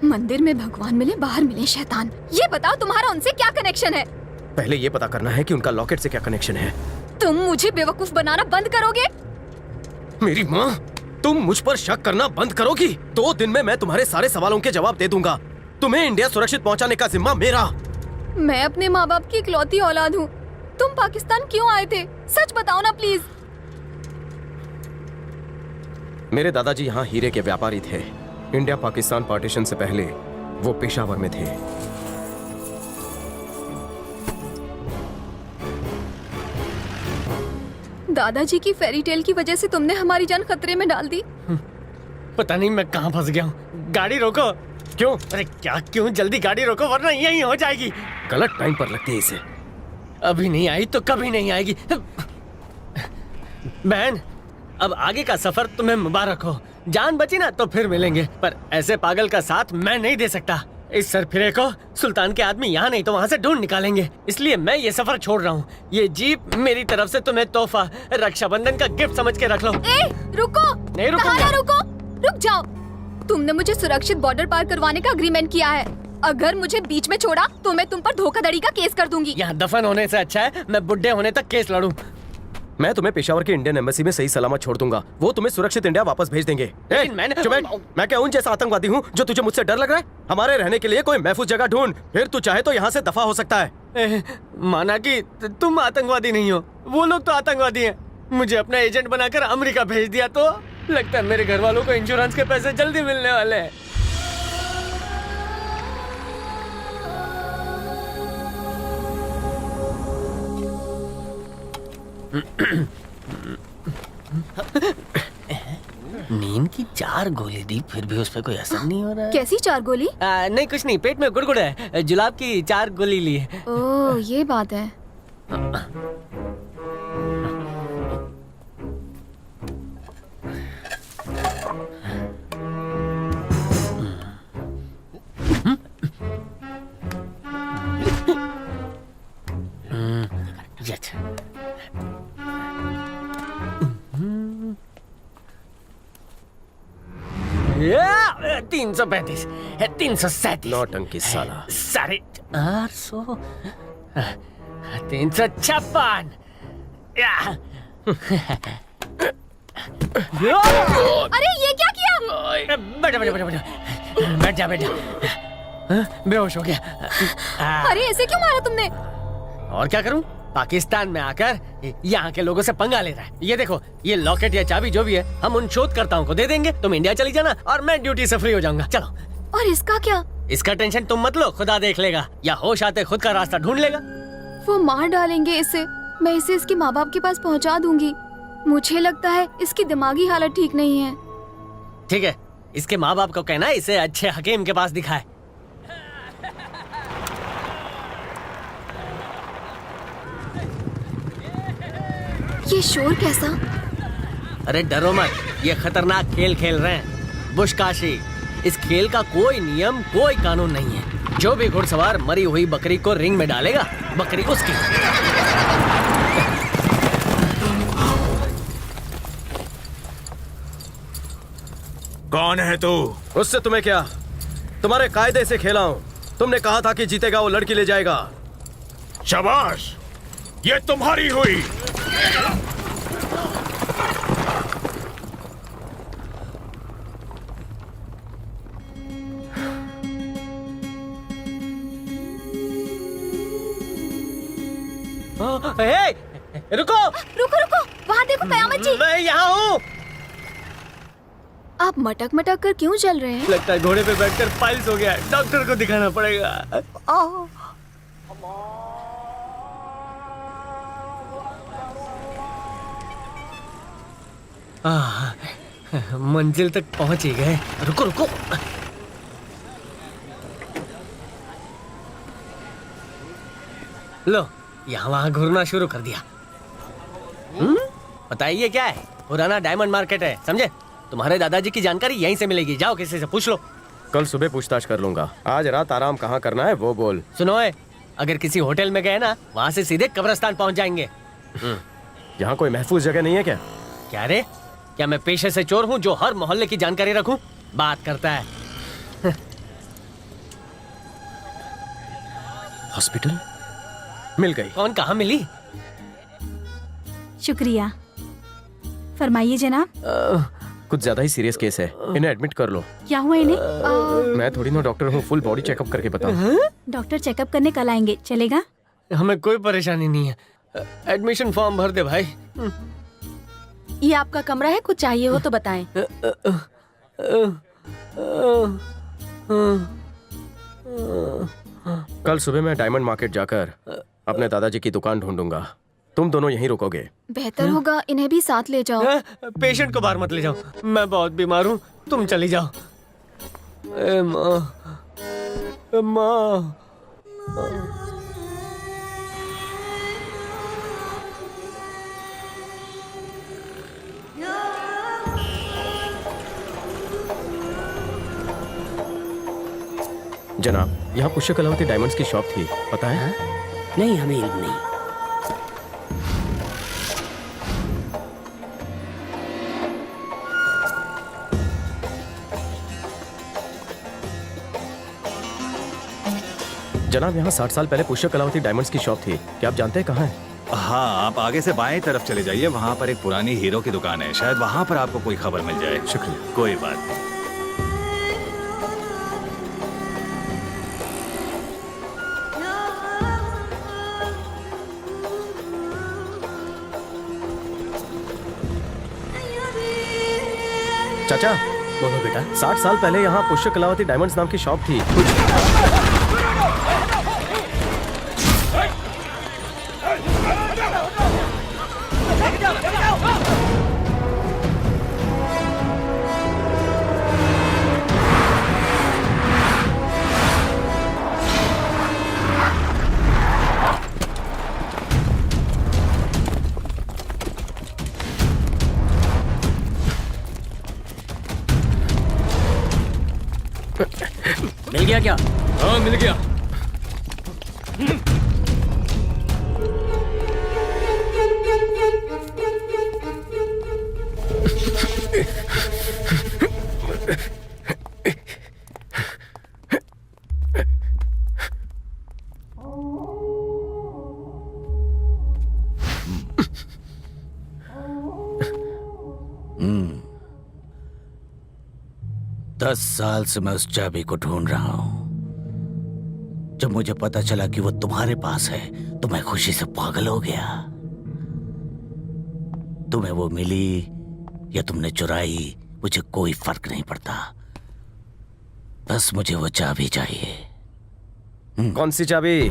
मंदिर में भगवान मिले, बाहर मिले शैतान। ये बताओ तुम्हारा उनसे क्या कनेक्शन है? पहले ये पता करना है कि उनका लॉकेट से क्या कनेक्शन है। तुम मुझे बेवकूफ बनाना बंद करोगे? मेरी माँ, तुम मुझ पर शक करना बंद करोगी? 2 दिन में मैं तुम्हारे सारे सवालों के जवाब दे दूंगा। तुम्हें इंडिया सुरक्षित पहुंचाने का जिम्मा मेरा। मैं अपने माँ बाप की इकलौती औलाद हूँ। तुम पाकिस्तान क्यों आए थे? सच बताओ ना प्लीज। मेरे दादाजी यहाँ हीरे के व्यापारी थे। इंडिया पाकिस्तान पार्टीशन से पहले वो पेशावर में थे। दादाजी की फेरी टेल की वजह से तुमने हमारी जान खतरे में डाल दी। पता नहीं मैं कहाँ फंस गया हूँ। गाड़ी रोको। क्यों? अरे क्या क्यों? जल्दी गाड़ी रोको वरना यहीं हो जाएगी। गलत टाइम पर लगती है इसे। अभी नहीं आई तो कभी नहीं आएगी। बहन, अब आगे का सफर तुम्हें मुबारक हो। जान बची ना तो फिर मिलेंगे, पर ऐसे पागल का साथ मैं नहीं दे सकता। इस सरफिरे को सुल्तान के आदमी यहाँ नहीं तो वहाँ से ढूंढ निकालेंगे, इसलिए मैं ये सफर छोड़ रहा हूँ। ये जीप मेरी तरफ से तुम्हें तोहफा, रक्षाबंधन का गिफ्ट समझ के रख लो। ए, रुको। नहीं रुकूंगा। कहाँ रुको? रुक जाओ। तुमने मुझे सुरक्षित बॉर्डर पार करवाने का एग्रीमेंट किया है। अगर मुझे बीच में छोड़ा तो मैं तुम पर धोखाधड़ी का केस कर दूंगी। यहाँ दफन होने से अच्छा है मैं बुढ़े होने तक केस लड़ूं। मैं तुम्हें पेशावर के इंडियन एम्बेसी में सही सलामत छोड़ दूंगा। वो तुम्हें सुरक्षित इंडिया वापस भेज देंगे। मैं क्या उन जैसा आतंकवादी हूँ जो तुझे मुझसे डर लग रहा है? हमारे रहने के लिए कोई महफूज जगह ढूंढ, फिर तू चाहे तो यहाँ से दफा हो सकता है। माना कि तुम आतंकवादी नहीं हो, वो लोग तो आतंकवादी हैं। मुझे अपना एजेंट बनाकर अमेरिका भेज दिया तो लगता है मेरे घर वालों को इंश्योरेंस के पैसे जल्दी मिलने वाले हैं। नींद की 4 गोली दी फिर भी उस पर कोई असर नहीं हो रहा है। कैसी 4 गोली? नहीं कुछ नहीं, पेट में गुड़गुड़ है। जुलाब की 4 गोली ली है। ओह, ये बात है। या 335 337 नौटंकी साला। 850 356 अरे ये क्या किया? बैठा बैठा बैठा बैठा बैठ जा बेटा। बेहोश हो गया। अरे ऐसे क्यों मारा तुमने? और क्या करूं? पाकिस्तान में आकर यहाँ के लोगों से पंगा ले रहा है। ये देखो, ये लॉकेट या चाबी जो भी है हम उन शोधकर्ताओं को दे देंगे। तुम इंडिया चली जाना और मैं ड्यूटी से फ्री हो जाऊंगा। चलो। और इसका क्या? इसका टेंशन तुम मत लो, खुदा देख लेगा, या होश आते खुद का रास्ता ढूंढ लेगा। वो मार डालेंगे इसे। मैं इसे इसके माँ बाप के पास पहुँचा दूंगी। मुझे लगता है इसकी दिमागी हालत ठीक नहीं है। ठीक है, इसके माँ बाप को कहना इसे अच्छे हकीम के पास दिखाए। ये शोर कैसा? अरे डरो मत, ये खतरनाक खेल खेल रहे हैं बुशकाशी। इस खेल का कोई नियम कोई कानून नहीं है। जो भी घुड़सवार मरी हुई बकरी को रिंग में डालेगा, बकरी उसकी। कौन है तू? उससे तुम्हें क्या? तुम्हारे कायदे से खेला हूं। तुमने कहा था कि जीतेगा वो लड़की ले जाएगा। शाबाश, ये तुम्हारी हुई। रुको रुको रुको, वहाँ देखो कयामत जी। मैं यहाँ हूँ। आप मटक मटक कर क्यों चल रहे हैं? लगता है घोड़े पे बैठकर पाइल्स हो गया है, डॉक्टर को दिखाना पड़ेगा। मंजिल तक पहुंच ही गए। रुको रुको, लो यहाँ वहाँ घूरना शुरू कर दिया। बताइए क्या है? पुराना डायमंड मार्केट है, समझे? तुम्हारे दादाजी की जानकारी यहीं से मिलेगी। जाओ किसी से पूछ लो। कल सुबह पूछताछ कर लूंगा। आज रात आराम कहाँ करना है वो बोल। सुनो है, अगर किसी होटल में गए ना, वहाँ से सीधे कब्रिस्तान पहुँच जाएंगे। यहाँ कोई महफूज जगह नहीं है क्या? क्या रे, क्या मैं पेशे से चोर हूँ जो हर मोहल्ले की जानकारी रखूं? बात करता है। हॉस्पिटल मिल गई। कौन कहाँ मिली? शुक्रिया। फरमाइए जनाब। कुछ ज्यादा ही सीरियस केस है, इन्हें एडमिट कर लो। क्या हुआ इन्हें? मैं थोड़ी ना डॉक्टर हूँ, फुल बॉडी चेकअप करके बताऊँ। डॉक्टर चेकअप करने कल आएंगे, चलेगा? हमें कोई परेशानी नहीं है। एडमिशन फॉर्म भर दे भाई। ये आपका कमरा है, कुछ चाहिए हो तो बताएं। कल सुबह मैं डायमंड मार्केट जाकर अपने दादाजी की दुकान ढूंढूंगा। तुम दोनों यहीं रुकोगे। बेहतर होगा इन्हें भी साथ ले जाओ। पेशेंट को बाहर मत ले जाओ, मैं बहुत बीमार हूँ, तुम चली जाओ। ए माँ, माँ। जनाब, यहाँ पुष्य कलावती डायमंड्स की शॉप थी, पता है? नहीं, हमें इल्म नहीं। जनाब, यहाँ 60 साल पहले पुष्य कलावती डायमंड्स की शॉप थी। क्या आप जानते हैं कहाँ है? हाँ, आप आगे से बाएं तरफ चले जाइए, वहाँ पर एक पुरानी हीरो की दुकान है, शायद वहाँ पर आपको कोई खबर मिल जाए। शुक्रिया। कोई बात नहीं। चाचा, बोलो बेटा। 60 साल पहले यहाँ पुष्य कलावती डायमंड्स नाम की शॉप थी। मिल गया क्या? हाँ, मिल गया। दस साल से मैं उस चाबी को ढूंढ रहा हूं। जब मुझे पता चला कि वो तुम्हारे पास है तो मैं खुशी से पागल हो गया। तुम्हें वो मिली या तुमने चुराई, मुझे कोई फर्क नहीं पड़ता, बस मुझे वो चाबी चाहिए। कौन सी चाबी?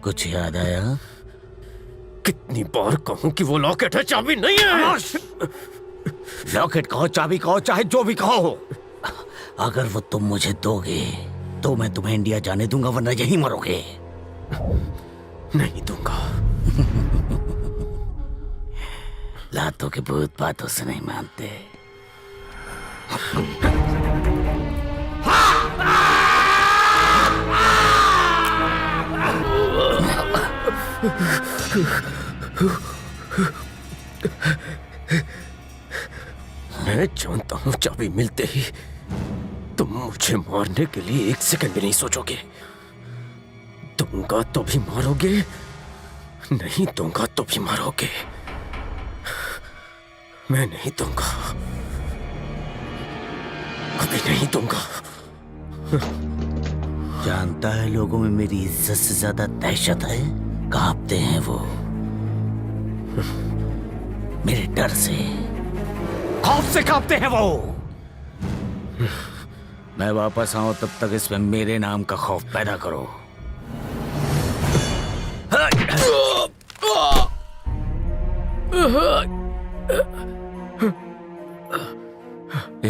कुछ याद आया? कितनी बार कहूं कि वो लॉकेट है, चाबी नहीं है। लॉकेट कहो, चाबी कहो, चाहे जो भी कहो, अगर वो तुम मुझे दोगे तो मैं तुम्हें इंडिया जाने दूंगा, वरना यहीं मरोगे। नहीं दूंगा। लातों के भूत बातों से नहीं मानते। मैं जानता हूं चाबी मिलते ही तुम मुझे मारने के लिए एक सेकंड भी नहीं सोचोगे। दूंगा तो भी मारोगे, नहीं दूंगा तो भी मारोगे। मैं नहीं दूंगा, कभी नहीं दूंगा। जानता है लोगों में मेरी इज्जत से ज्यादा दहशत है, कांपते हैं वो मेरे डर से, खौफ से कांपते हैं वो। मैं वापस आऊं तब तक इसमें मेरे नाम का खौफ पैदा करो।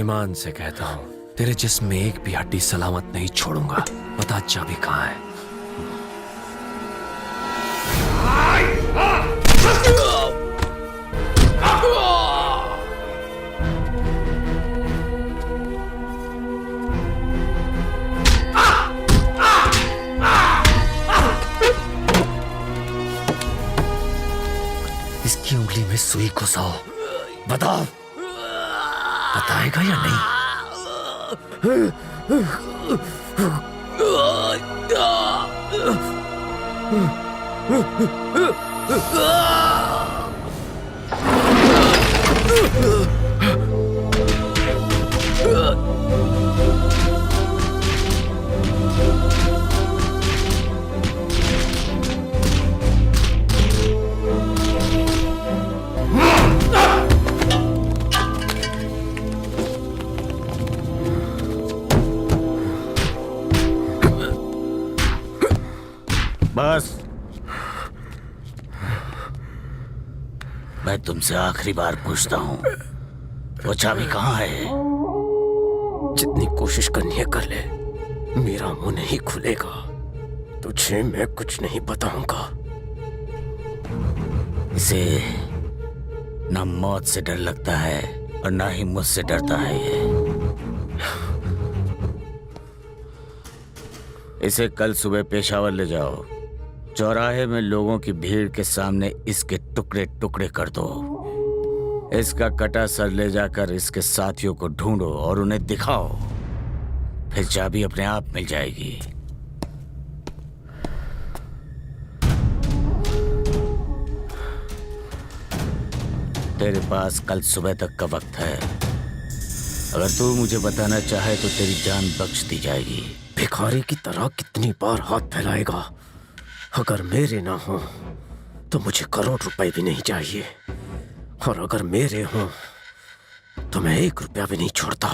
ईमान से कहता हूं, तेरे जिस्म में एक भी हड्डी सलामत नहीं छोड़ूंगा। बता चाबी कहां है? सुई घुसाओ। बताओ, बताएगा या नहीं? बस, मैं तुमसे आखिरी बार पूछता हूँ, वो चाबी कहाँ है? जितनी कोशिश करनी है कर ले, मेरा मुंह नहीं खुलेगा। तुझे मैं कुछ नहीं बताऊंगा। इसे ना मौत से डर लगता है और ना ही मुझसे डरता है ये। इसे कल सुबह पेशावर ले जाओ, चौराहे में लोगों की भीड़ के सामने इसके टुकड़े टुकड़े कर दो। इसका कटा सर ले जाकर इसके साथियों को ढूंढो और उन्हें दिखाओ, फिर चाबी अपने आप मिल जाएगी। तेरे पास कल सुबह तक का वक्त है। अगर तू मुझे बताना चाहे तो तेरी जान बख्श दी जाएगी। भिखारी की तरह कितनी बार हाथ फैलाएगा? अगर मेरे ना हो तो मुझे करोड़ रुपए भी नहीं चाहिए, और अगर मेरे हो तो मैं 1 रुपया भी नहीं छोड़ता।